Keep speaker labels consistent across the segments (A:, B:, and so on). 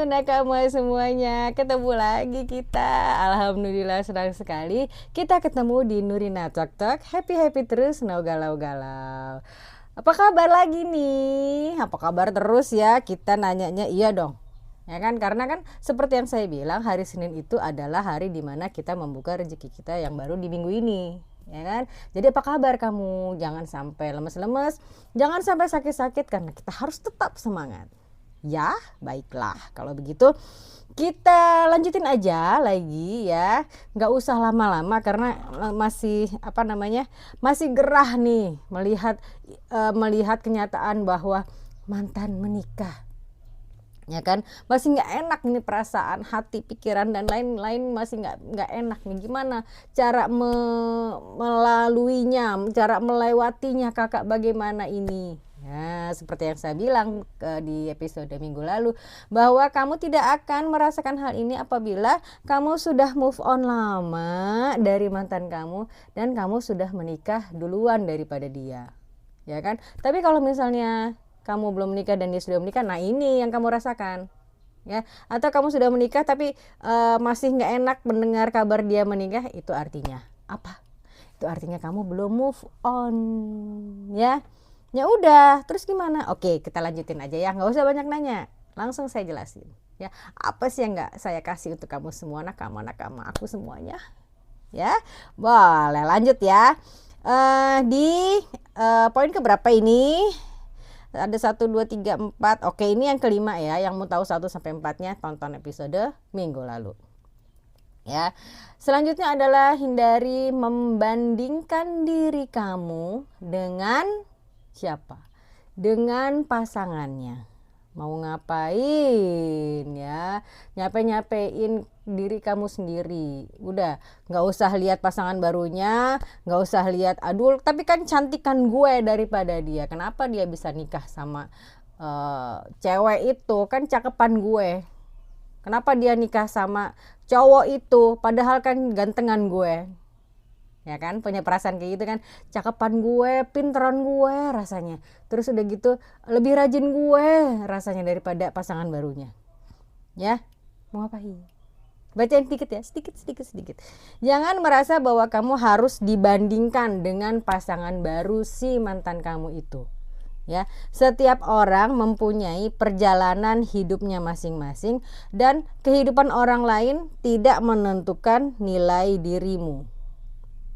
A: nakama semuanya, ketemu lagi kita. Alhamdulillah senang sekali kita ketemu di Nurina Talk Talk. Happy terus, no galau-galau. Apa kabar lagi nih? Apa kabar terus ya? Kita nanyanya iya dong. Ya kan, karena kan seperti yang saya bilang, hari Senin itu adalah hari dimana kita membuka rezeki kita yang baru di minggu ini, ya kan. Jadi apa kabar kamu? Jangan sampai lemes-lemes, jangan sampai sakit-sakit, karena kita harus tetap semangat. Ya, baiklah. Kalau begitu kita lanjutin aja lagi ya. Nggak usah lama-lama karena masih masih gerah nih melihat kenyataan bahwa mantan menikah. Ya kan, masih nggak enak nih perasaan, hati, pikiran dan lain-lain, masih nggak enak nih. Gimana cara melaluinya, cara melewatinya kakak, bagaimana ini? Ya, seperti yang saya bilang di episode minggu lalu, bahwa kamu tidak akan merasakan hal ini apabila kamu sudah move on lama dari mantan kamu dan kamu sudah menikah duluan daripada dia, ya kan. Tapi kalau misalnya kamu belum menikah dan dia sudah menikah, nah ini yang kamu rasakan, ya. Atau kamu sudah menikah tapi masih nggak enak mendengar kabar dia menikah, itu artinya apa? Itu artinya kamu belum move on, ya. Ya udah, terus gimana? Oke, kita lanjutin aja ya, nggak usah banyak nanya, langsung saya jelasin ya. Apa sih yang nggak saya kasih untuk kamu semua, nakama aku semuanya, ya. Boleh lanjut ya. Di poin keberapa ini? Ada 1, 2, 3, 4. Oke, ini yang kelima ya. Yang mau tahu 1-4-nya tonton episode minggu lalu, ya. Selanjutnya adalah hindari membandingkan diri kamu dengan siapa? Dengan pasangannya. Mau ngapain ya? Nyapein diri kamu sendiri. Udah, nggak usah lihat pasangan barunya, nggak usah lihat, aduh tapi kan cantikan gue daripada dia. Kenapa dia bisa nikah sama cewek itu? Kan cakepan gue. Kenapa dia nikah sama cowok itu? Padahal kan gantengan gue. Ya kan, punya perasaan kayak gitu kan, cakepan gue, pinteran gue rasanya, terus udah gitu lebih rajin gue rasanya daripada pasangan barunya, ya. Mau ngapain? Bacain dikit ya, sedikit. Jangan merasa bahwa kamu harus dibandingkan dengan pasangan baru si mantan kamu itu, ya. Setiap orang mempunyai perjalanan hidupnya masing-masing dan kehidupan orang lain tidak menentukan nilai dirimu,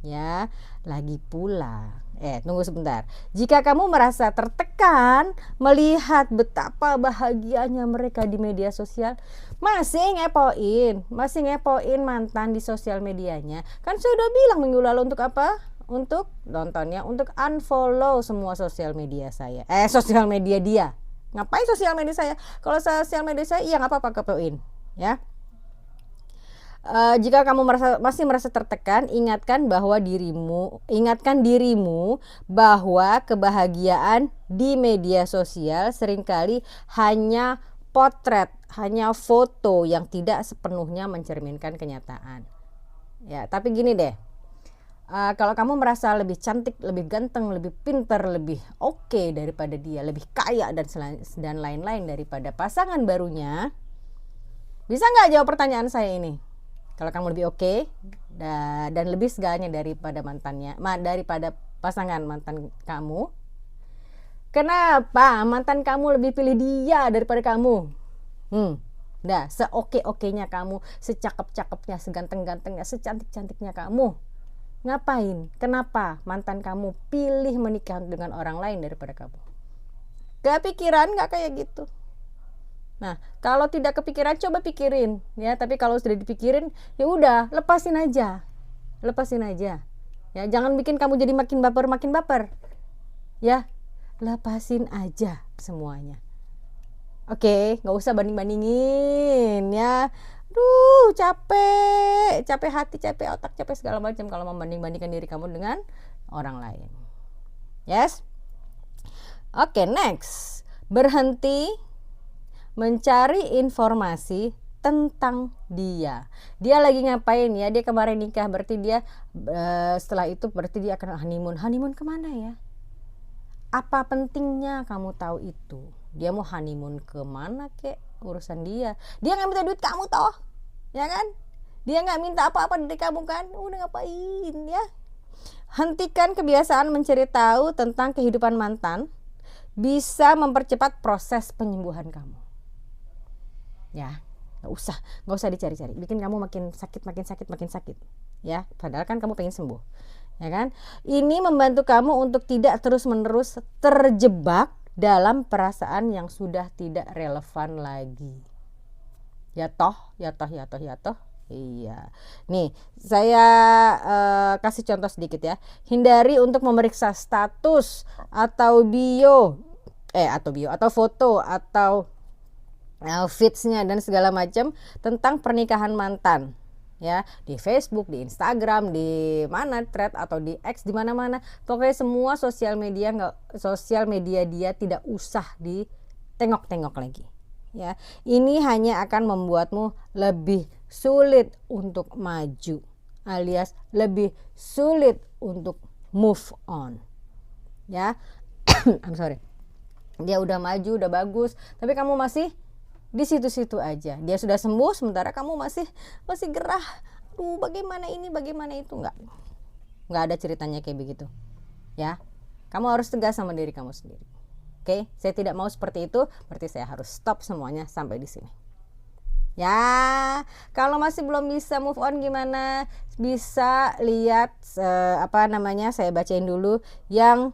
A: ya. Lagi pula tunggu sebentar, jika kamu merasa tertekan melihat betapa bahagianya mereka di media sosial, masih ngepoin mantan di sosial medianya, kan saya udah bilang minggu lalu untuk apa? Untuk nontonnya, untuk unfollow semua sosial media saya, sosial media dia. Ngapain sosial media saya? Kalau sosial media saya iya nggak apa-apa kepoin, ya. Jika kamu masih merasa tertekan, ingatkan dirimu bahwa kebahagiaan di media sosial seringkali hanya potret, hanya foto yang tidak sepenuhnya mencerminkan kenyataan. Ya, tapi gini deh. Kalau kamu merasa lebih cantik, lebih ganteng, lebih pintar, lebih oke daripada dia, lebih kaya dan lain-lain daripada pasangan barunya, bisa nggak jawab pertanyaan saya ini? Kalau kamu lebih oke dan lebih segalanya daripada daripada pasangan mantan kamu, kenapa mantan kamu lebih pilih dia daripada kamu? Seoke-okenya kamu, secakep-cakepnya, seganteng-gantengnya, secantik-cantiknya kamu, ngapain? Kenapa mantan kamu pilih menikah dengan orang lain daripada kamu? Kepikiran nggak kayak gitu? Nah, kalau tidak kepikiran coba pikirin, ya. Tapi kalau sudah dipikirin, ya udah, lepasin aja. Ya, jangan bikin kamu jadi makin baper. Ya, lepasin aja semuanya. Oke, nggak usah banding-bandingin, ya. Duh, capek hati, capek otak, capek segala macam kalau membanding-bandingkan diri kamu dengan orang lain. Yes? Oke, next. Berhenti mencari informasi tentang dia. Dia lagi ngapain ya? Dia kemarin nikah, berarti dia setelah itu berarti dia akan honeymoon. Honeymoon kemana ya? Apa pentingnya kamu tahu itu? Dia mau honeymoon kemana kek? urusan dia nggak minta duit kamu toh, ya kan? Dia nggak minta apa-apa dari kamu kan, udah ngapain ya. Hentikan kebiasaan mencari tahu tentang kehidupan mantan, bisa mempercepat proses penyembuhan kamu. Ya, nggak usah dicari-cari, bikin kamu makin sakit ya, padahal kan kamu pengen sembuh, ya kan? Ini membantu kamu untuk tidak terus-menerus terjebak dalam perasaan yang sudah tidak relevan lagi. Ya toh. Iya. Nih, saya kasih contoh sedikit ya. Hindari untuk memeriksa status atau atau foto atau feeds-nya dan segala macam tentang pernikahan mantan. Ya, di Facebook, di Instagram, di mana thread atau di X, di mana-mana. Pokoknya semua sosial media dia tidak usah ditengok-tengok lagi. Ya, ini hanya akan membuatmu lebih sulit untuk maju, alias lebih sulit untuk move on. Ya, I'm sorry. Dia udah maju, udah bagus, tapi kamu masih di situ-situ aja. Dia sudah sembuh sementara kamu masih gerah. Bagaimana ini, bagaimana itu, nggak ada ceritanya kayak begitu. Ya, kamu harus tegas sama diri kamu sendiri. Oke, saya tidak mau seperti itu, berarti saya harus stop semuanya sampai di sini. Ya, kalau masih belum bisa move on gimana? Bisa lihat saya bacain dulu yang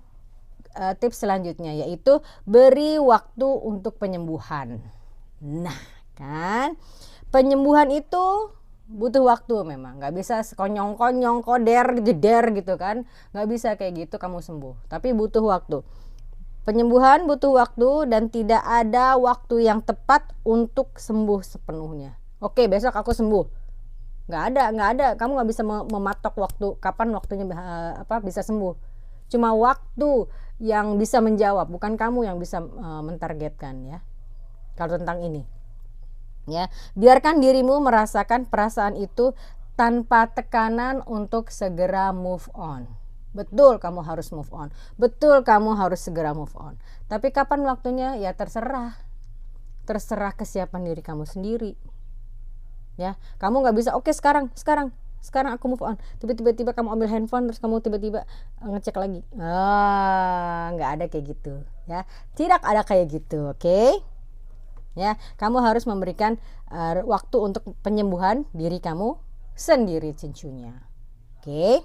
A: tips selanjutnya, yaitu beri waktu untuk penyembuhan. Nah kan, penyembuhan itu butuh waktu memang, nggak bisa sekonyong-konyong jeder gitu kan, nggak bisa kayak gitu kamu sembuh, tapi butuh waktu. Penyembuhan butuh waktu dan tidak ada waktu yang tepat untuk sembuh sepenuhnya. Oke, besok aku sembuh, nggak ada, kamu nggak bisa mematok waktu kapan waktunya bisa sembuh. Cuma waktu yang bisa menjawab, bukan kamu yang bisa mentargetkan ya. Kalau tentang ini ya, biarkan dirimu merasakan perasaan itu tanpa tekanan untuk segera move on. Betul kamu harus move on, betul kamu harus segera move on, tapi kapan waktunya ya terserah kesiapan diri kamu sendiri ya. Kamu nggak bisa oke sekarang aku move on, tiba-tiba kamu ambil handphone terus kamu tiba-tiba ngecek lagi. Nggak ada kayak gitu ya, tidak ada kayak gitu. Oke? Ya, kamu harus memberikan waktu untuk penyembuhan diri kamu sendiri cincunya. Oke.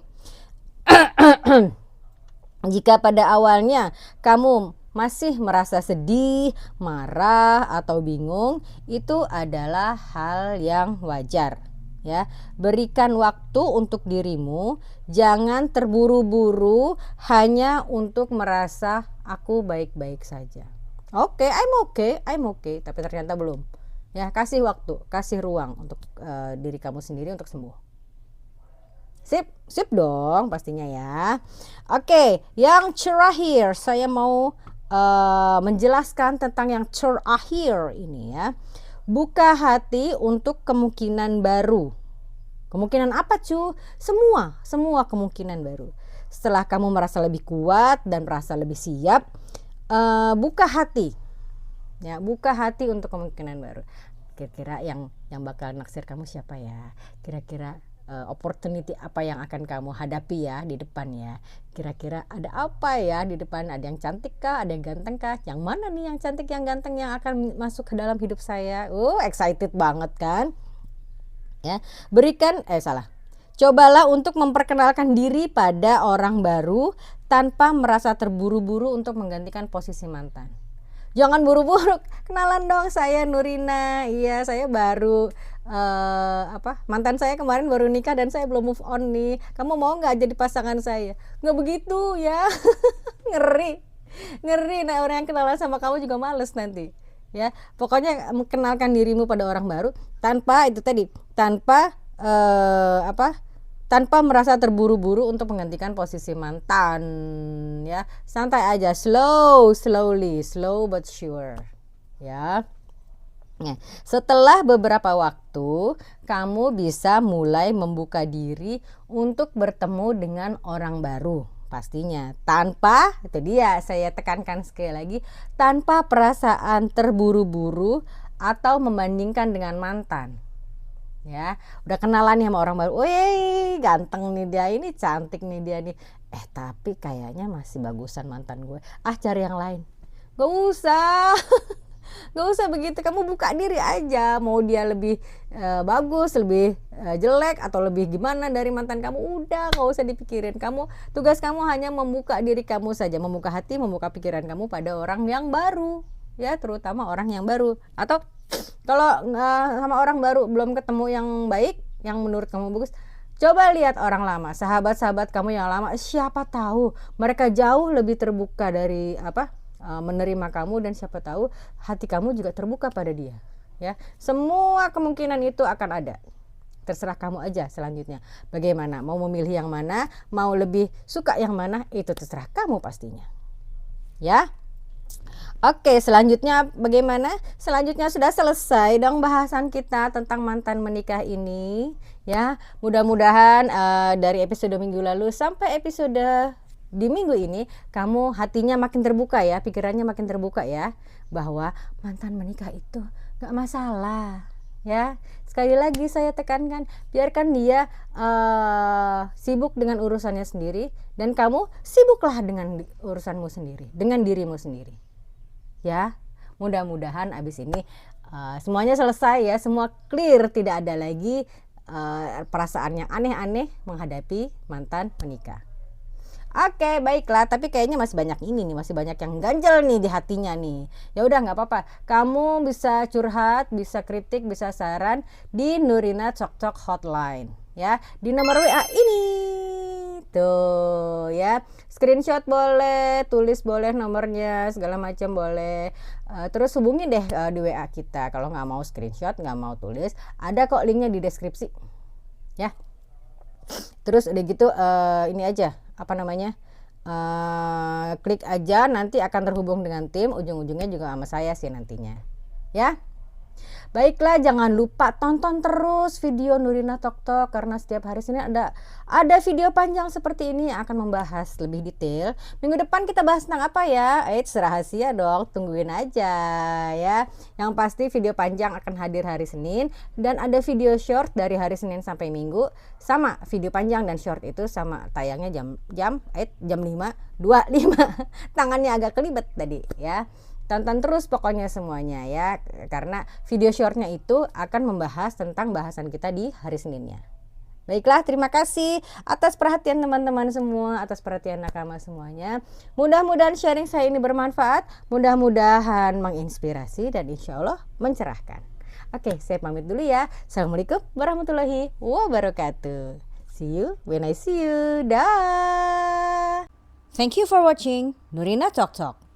A: Jika pada awalnya kamu masih merasa sedih, marah atau bingung, itu adalah hal yang wajar. Ya, berikan waktu untuk dirimu, jangan terburu-buru hanya untuk merasa aku baik-baik saja. Oke, I'm okay, tapi ternyata belum. Ya, kasih waktu, kasih ruang untuk diri kamu sendiri untuk sembuh. Sip dong pastinya ya. Oke, yang terakhir saya mau menjelaskan tentang yang terakhir ini ya. Buka hati untuk kemungkinan baru. Kemungkinan apa cu? Semua kemungkinan baru. Setelah kamu merasa lebih kuat dan merasa lebih siap, buka hati untuk kemungkinan baru. Kira-kira yang bakal naksir kamu siapa ya? Kira-kira opportunity apa yang akan kamu hadapi ya di depan ya? Kira-kira ada apa ya di depan? Ada yang cantik kah? Ada yang ganteng kah? Yang mana nih yang cantik, yang ganteng yang akan masuk ke dalam hidup saya? Excited banget kan? Ya, cobalah untuk memperkenalkan diri pada orang baru tanpa merasa terburu-buru untuk menggantikan posisi mantan. Jangan buru-buru, kenalan dong, saya Nurina. Iya, saya baru mantan saya kemarin baru nikah dan saya belum move on nih. Kamu mau nggak jadi pasangan saya? Nggak begitu ya. Ngeri. Nah, orang yang kenalan sama kamu juga males nanti. Ya, pokoknya mengenalkan dirimu pada orang baru tanpa merasa terburu-buru untuk menggantikan posisi mantan ya. Santai aja, slow but sure ya. Nah, setelah beberapa waktu kamu bisa mulai membuka diri untuk bertemu dengan orang baru. Pastinya itu dia saya tekankan sekali lagi, tanpa perasaan terburu-buru atau membandingkan dengan mantan. Ya, udah kenalan nih sama orang baru, wih ganteng nih dia, ini cantik nih dia nih, tapi kayaknya masih bagusan mantan gue, cari yang lain. Gak usah gak usah begitu, kamu buka diri aja, mau dia lebih bagus, lebih jelek atau lebih gimana dari mantan kamu, udah gak usah dipikirin. Tugas kamu hanya membuka diri kamu saja, membuka hati, membuka pikiran kamu pada orang yang baru, ya, terutama orang yang baru. Atau kalau sama orang baru belum ketemu yang baik, yang menurut kamu bagus, coba lihat orang lama, sahabat-sahabat kamu yang lama, siapa tahu mereka jauh lebih terbuka dari menerima kamu, dan siapa tahu hati kamu juga terbuka pada dia. Ya, semua kemungkinan itu akan ada. Terserah kamu aja selanjutnya. Bagaimana? Mau memilih yang mana? Mau lebih suka yang mana? Itu terserah kamu pastinya. Ya. Oke, selanjutnya bagaimana? Selanjutnya sudah selesai dong bahasan kita tentang mantan menikah ini. Ya, mudah-mudahan dari episode minggu lalu sampai episode di minggu ini kamu hatinya makin terbuka ya, pikirannya makin terbuka ya, bahwa mantan menikah itu gak masalah. Ya, sekali lagi saya tekankan, biarkan dia sibuk dengan urusannya sendiri, dan kamu sibuklah dengan urusanmu sendiri, dengan dirimu sendiri. Ya, mudah-mudahan abis ini semuanya selesai ya, semua clear, tidak ada lagi perasaan yang aneh-aneh menghadapi mantan menikah. Oke, baiklah, tapi kayaknya masih banyak ini nih, masih banyak yang ganjel nih di hatinya nih. Ya udah, nggak apa-apa, kamu bisa curhat, bisa kritik, bisa saran di Nurina Cok-Cok Hotline ya, di nomor WA ini tuh ya. Screenshot boleh, tulis boleh nomornya, segala macam boleh. Terus hubungi deh di WA kita. Kalau nggak mau screenshot, nggak mau tulis, ada kok linknya di deskripsi ya. Terus udah gitu ini aja, klik aja, nanti akan terhubung dengan tim, ujung-ujungnya juga sama saya sih nantinya ya. Baiklah, jangan lupa tonton terus video Nurina Tok Tok, karena setiap hari Senin ada video panjang seperti ini yang akan membahas lebih detail. Minggu depan kita bahas tentang apa ya? Rahasia dong, tungguin aja ya. Yang pasti video panjang akan hadir hari Senin, dan ada video short dari hari Senin sampai Minggu. Sama, video panjang dan short itu sama tayangnya jam 5.25. Tangannya agak kelibet tadi ya. Tonton terus pokoknya semuanya ya, karena video shortnya itu akan membahas tentang bahasan kita di hari Seninnya. Baiklah, terima kasih atas perhatian teman-teman semua, atas perhatian nakama semuanya. Mudah-mudahan sharing saya ini bermanfaat, mudah-mudahan menginspirasi, dan insya Allah mencerahkan. Oke, saya pamit dulu ya. Assalamualaikum warahmatullahi wabarakatuh. See you when I see you. Dah. Thank you for watching Nurina Talk Talk.